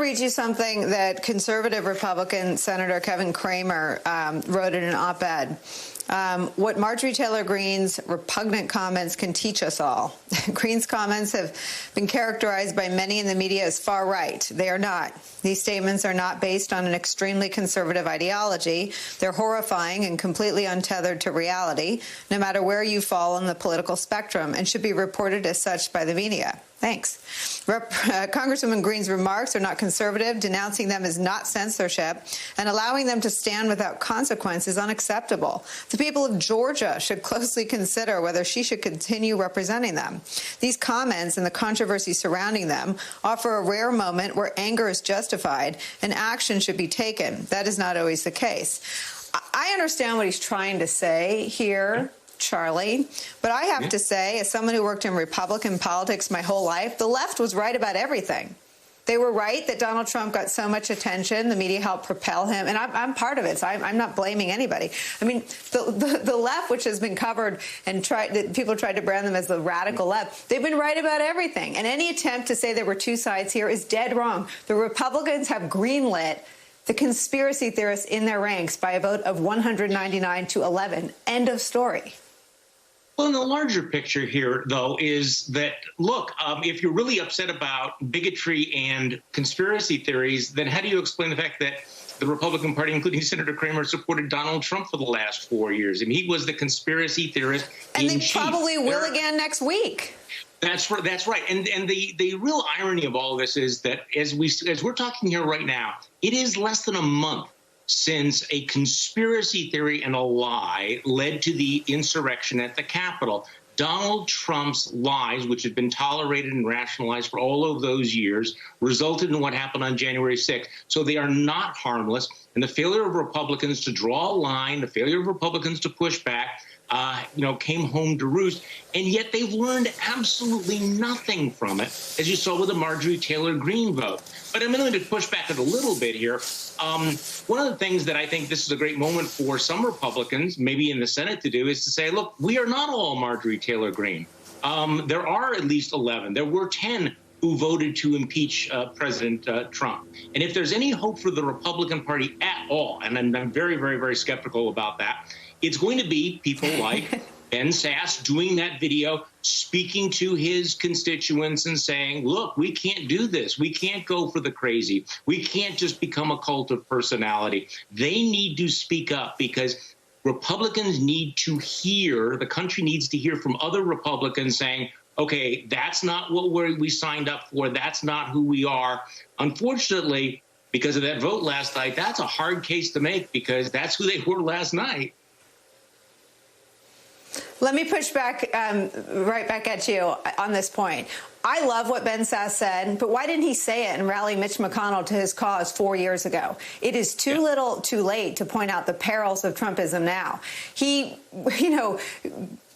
read you something that conservative Republican Senator Kevin Cramer wrote in an op-ed. What Marjorie Taylor Greene's repugnant comments can teach us all. Greene's comments have been characterized by many in the media as far right. They are not. These statements are not based on an extremely conservative ideology. They're horrifying and completely untethered to reality, no matter where you fall on the political spectrum, and should be reported as such by the media. Thanks. Congresswoman Greene's remarks are not conservative. Denouncing them is not censorship, and allowing them to stand without consequence is unacceptable. The people of Georgia should closely consider whether she should continue representing them. These comments and the controversy surrounding them offer a rare moment where anger is justified and action should be taken. That is not always the case. I understand what he's trying to say here, Charlie, but I have to say, as someone who worked in Republican politics my whole life, the left was right about everything. They were right that Donald Trump got so much attention. The media helped propel him, and I'm part of it, so I'm not blaming anybody. I mean, the left, which has been covered and people tried to brand them as the radical left, they've been right about everything. And any attempt to say there were two sides here is dead wrong. The Republicans have greenlit the conspiracy theorists in their ranks by a vote of 199 to 11. End of story. Well, the larger picture here, though, is that, look, if you're really upset about bigotry and conspiracy theories, then how do you explain the fact that the Republican Party, including Senator Cramer, supported Donald Trump for the last 4 years? I mean, he was the conspiracy theorist and in they chief. Probably will again next week. That's right. And the real irony of all of this is that as we're talking here right now, it is less than a month since a conspiracy theory and a lie led to the insurrection at the Capitol. Donald Trump's lies, which had been tolerated and rationalized for all of those years, resulted in what happened on January 6th. So they are not harmless. And the failure of Republicans to draw a line, the failure of Republicans to push back, came home to roost. And yet they've learned absolutely nothing from it, as you saw with the Marjorie Taylor Greene vote. But I'm going to push back a little bit here. One of the things that I think this is a great moment for some Republicans, maybe in the Senate, to do is to say, look, we are not all Marjorie Taylor Greene. There are at least 11. There were 10 who voted to impeach President Trump. And if there's any hope for the Republican Party at all, and I'm very, very, very skeptical about that, it's going to be people like Ben Sasse doing that video, speaking to his constituents and saying, look, we can't do this. We can't go for the crazy. We can't just become a cult of personality. They need to speak up because Republicans need to hear, the country needs to hear from other Republicans saying, okay, that's not what we signed up for. That's not who we are. Unfortunately, because of that vote last night, that's a hard case to make because that's who they were last night. Let me push back right back at you on this point. I love what Ben Sasse said, but why didn't he say it and rally Mitch McConnell to his cause 4 years ago? It is too little too late to point out the perils of Trumpism now. He,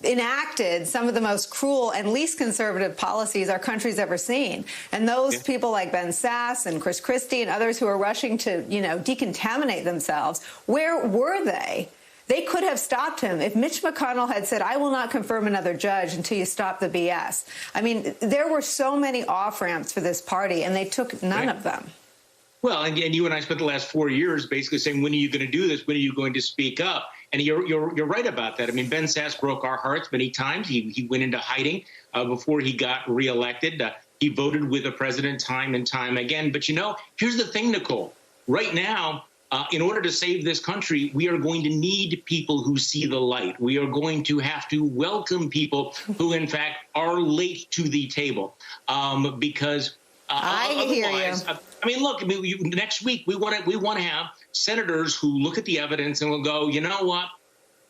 enacted some of the most cruel and least conservative policies our country's ever seen. And those people like Ben Sasse and Chris Christie and others who are rushing to, decontaminate themselves, where were they? They could have stopped him if Mitch McConnell had said, I will not confirm another judge until you stop the BS. I mean, there were so many off-ramps for this party, and they took none of them. Well, and you and I spent the last 4 years basically saying, when are you going to do this? When are you going to speak up? And you're right about that. I mean, Ben Sasse broke our hearts many times. He went into hiding before he got reelected. He voted with the president time and time again. But, here's the thing, Nicole. Right now, in order to save this country, we are going to need people who see the light. We are going to have to welcome people who, in fact, are late to the table because I hear you. Next week we want to have senators who look at the evidence and will go, you know what?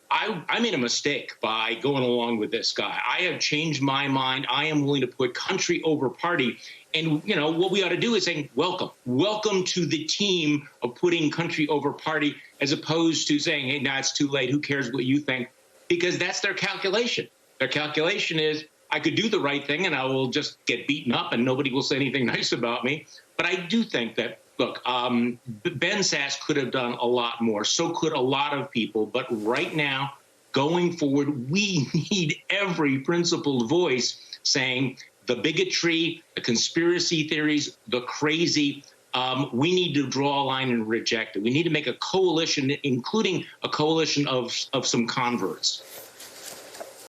I made a mistake by going along with this guy. I have changed my mind. I am willing to put country over party. And, what we ought to do is say, welcome to the team of putting country over party, as opposed to saying, hey, now it's too late. Who cares what you think? Because that's their calculation. Their calculation is, I could do the right thing and I will just get beaten up and nobody will say anything nice about me. But I do think that, look, Ben Sasse could have done a lot more. So could a lot of people. But right now, going forward, we need every principled voice saying the bigotry, the conspiracy theories, the crazy, we need to draw a line and reject it. We need to make a coalition, including a coalition of some converts.